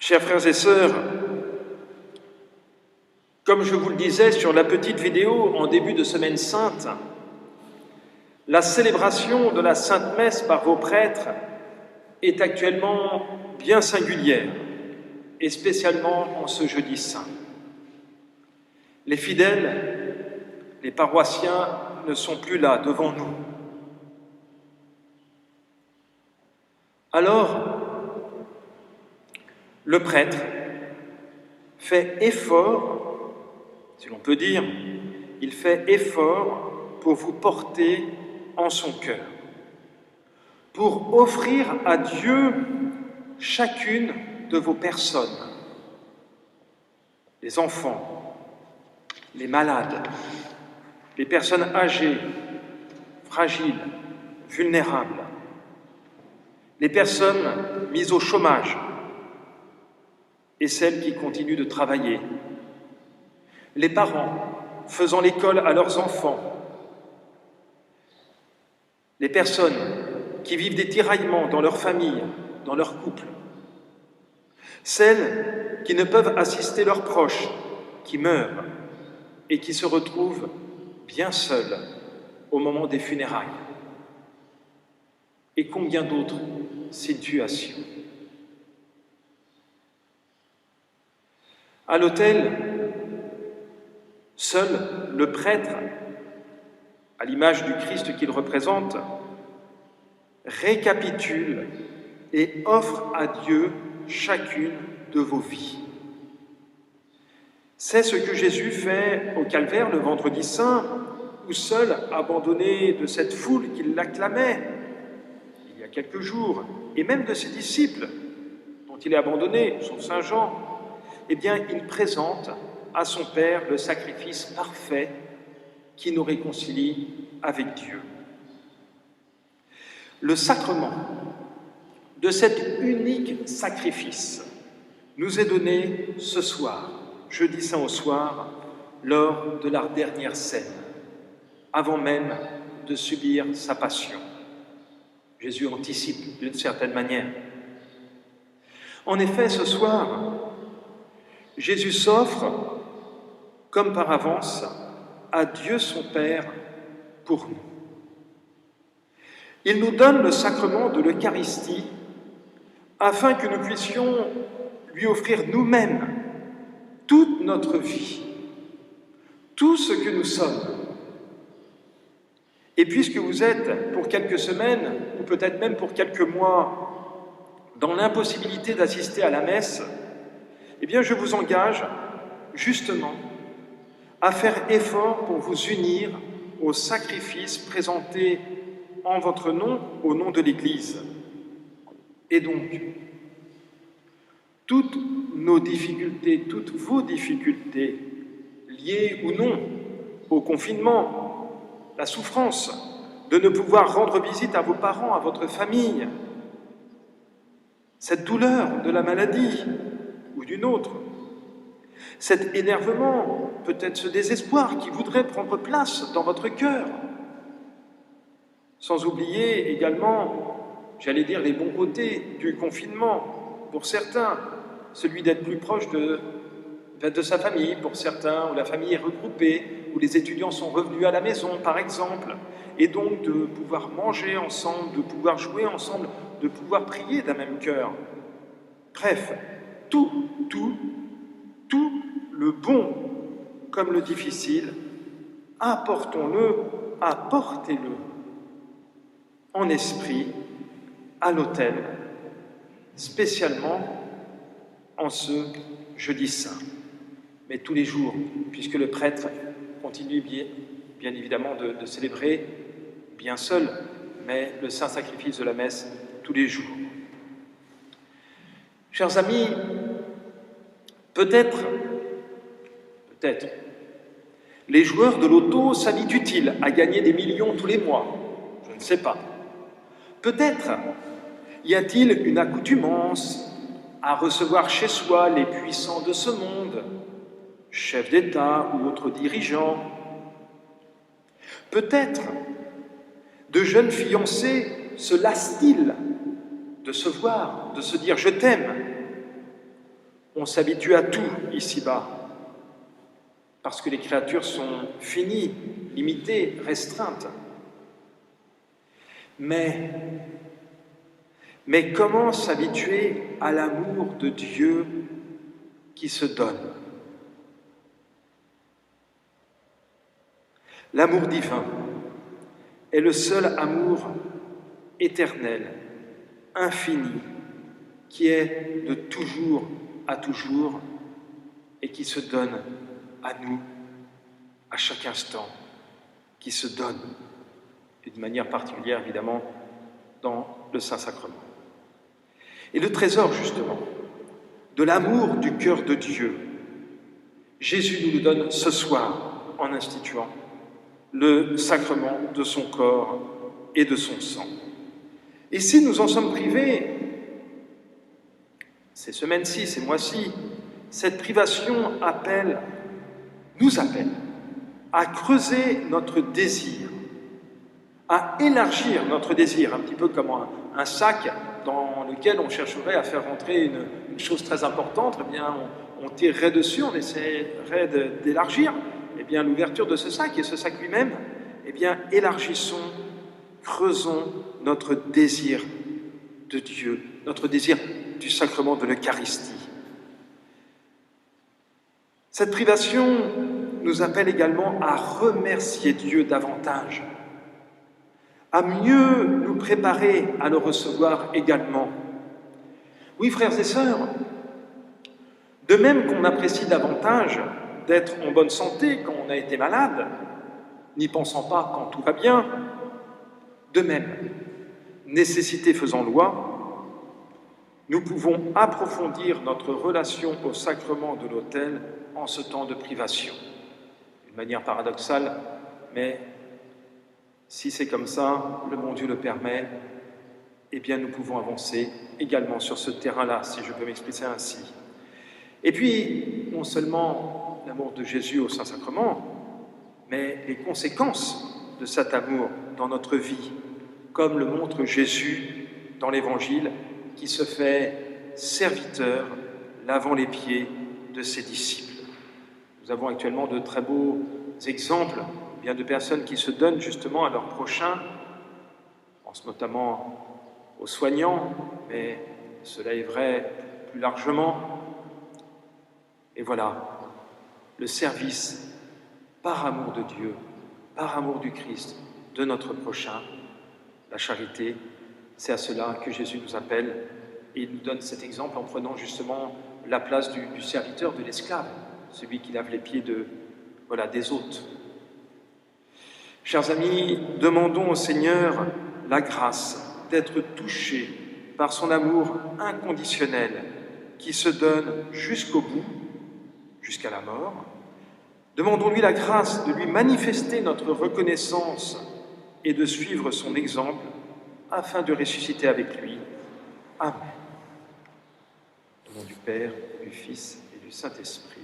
Chers frères et sœurs, comme je vous le disais sur la petite vidéo en début de Semaine Sainte, la célébration de la Sainte Messe par vos prêtres est actuellement bien singulière, et spécialement en ce jeudi saint. Les fidèles, les paroissiens ne sont plus là devant nous. Alors, le prêtre fait effort, si l'on peut dire, il fait effort pour vous porter en son cœur, pour offrir à Dieu chacune de vos personnes, les enfants, les malades, les personnes âgées, fragiles, vulnérables, les personnes mises au chômage et celles qui continuent de travailler, les parents faisant l'école à leurs enfants, les personnes qui vivent des tiraillements dans leur famille, dans leur couple, celles qui ne peuvent assister leurs proches, qui meurent et qui se retrouvent bien seuls au moment des funérailles. Et combien d'autres situations. À l'autel, seul le prêtre, à l'image du Christ qu'il représente, récapitule et offre à Dieu chacune de vos vies. C'est ce que Jésus fait au Calvaire le vendredi saint, où seul, abandonné de cette foule qui l'acclamait il y a quelques jours, et même de ses disciples, dont il est abandonné, sauf Saint Jean, eh bien, il présente à son Père le sacrifice parfait qui nous réconcilie avec Dieu. Le sacrement de cet unique sacrifice nous est donné ce soir, jeudi saint au soir, lors de la dernière scène, avant même de subir sa passion. Jésus anticipe d'une certaine manière. En effet, ce soir, Jésus s'offre, comme par avance, à Dieu son Père pour nous. Il nous donne le sacrement de l'Eucharistie afin que nous puissions lui offrir nous-mêmes toute notre vie, tout ce que nous sommes. Et puisque vous êtes pour quelques semaines, ou peut-être même pour quelques mois, dans l'impossibilité d'assister à la messe, eh bien je vous engage justement à faire effort pour vous unir au sacrifice présenté en votre nom, au nom de l'Église. Et donc, toutes nos difficultés, toutes vos difficultés, liées ou non au confinement, la souffrance de ne pouvoir rendre visite à vos parents, à votre famille, cette douleur de la maladie ou d'une autre, cet énervement, peut-être ce désespoir qui voudrait prendre place dans votre cœur, sans oublier également, j'allais dire, les bons côtés du confinement, pour certains, celui d'être plus proche de sa famille, pour certains, où la famille est regroupée, où les étudiants sont revenus à la maison, par exemple, et donc de pouvoir manger ensemble, de pouvoir jouer ensemble, de pouvoir prier d'un même cœur. Bref, tout, le bon comme le difficile, apportons-le, apportez-le en esprit à l'autel, spécialement en ce jeudi saint, mais tous les jours, puisque le prêtre continue bien évidemment de célébrer, bien seul, mais le saint sacrifice de la messe tous les jours. Chers amis, peut-être, les joueurs de loto s'habituent-ils à gagner des millions tous les mois? Je ne sais pas. Peut-être y a-t-il une accoutumance à recevoir chez soi les puissants de ce monde, chefs d'État ou autres dirigeants. Peut-être de jeunes fiancés se lassent-ils de se voir, de se dire « je t'aime ». On s'habitue à tout ici-bas, parce que les créatures sont finies, limitées, restreintes. Mais comment s'habituer à l'amour de Dieu qui se donne? L'amour divin est le seul amour éternel, infini, qui est de toujours à toujours et qui se donne à nous à chaque instant, qui se donne, et de manière particulière évidemment dans le Saint-Sacrement. Et le trésor justement de l'amour du cœur de Dieu, Jésus nous le donne ce soir en instituant le sacrement de son corps et de son sang. Et si nous en sommes privés, ces semaines-ci, ces mois-ci, cette privation nous appelle à creuser notre désir, à élargir notre désir, un petit peu comme un sac dans lequel on chercherait à faire rentrer une chose très importante. Eh bien, on tirerait dessus, on essaierait d'élargir l'ouverture de ce sac, et ce sac lui-même, élargissons, creusons notre désir de Dieu, notre désir du sacrement de l'Eucharistie. Cette privation nous appelle également à remercier Dieu davantage, à mieux nous préparer à le recevoir également. Oui, frères et sœurs, de même qu'on apprécie davantage d'être en bonne santé quand on a été malade, n'y pensant pas quand tout va bien, de même, nécessité faisant loi, nous pouvons approfondir notre relation au sacrement de l'autel en ce temps de privation. D'une manière paradoxale, mais si c'est comme ça, le bon Dieu le permet, nous pouvons avancer également sur ce terrain-là, si je peux m'expliquer ainsi. Et puis, non seulement l'amour de Jésus au Saint-Sacrement, mais les conséquences de cet amour dans notre vie, comme le montre Jésus dans l'Évangile, qui se fait serviteur, lavant les pieds de ses disciples. Nous avons actuellement de très beaux exemples de personnes qui se donnent justement à leurs prochains. Je pense notamment aux soignants, mais cela est vrai plus largement. Et voilà, le service par amour de Dieu, par amour du Christ, de notre prochain, la charité, c'est à cela que Jésus nous appelle, et il nous donne cet exemple en prenant justement la place du serviteur, de l'esclave, celui qui lave les pieds des hôtes. Chers amis, demandons au Seigneur la grâce d'être touchés par son amour inconditionnel qui se donne jusqu'au bout, jusqu'à la mort. Demandons-lui la grâce de lui manifester notre reconnaissance et de suivre son exemple afin de ressusciter avec lui. Amen. Au nom du Père, du Fils et du Saint-Esprit.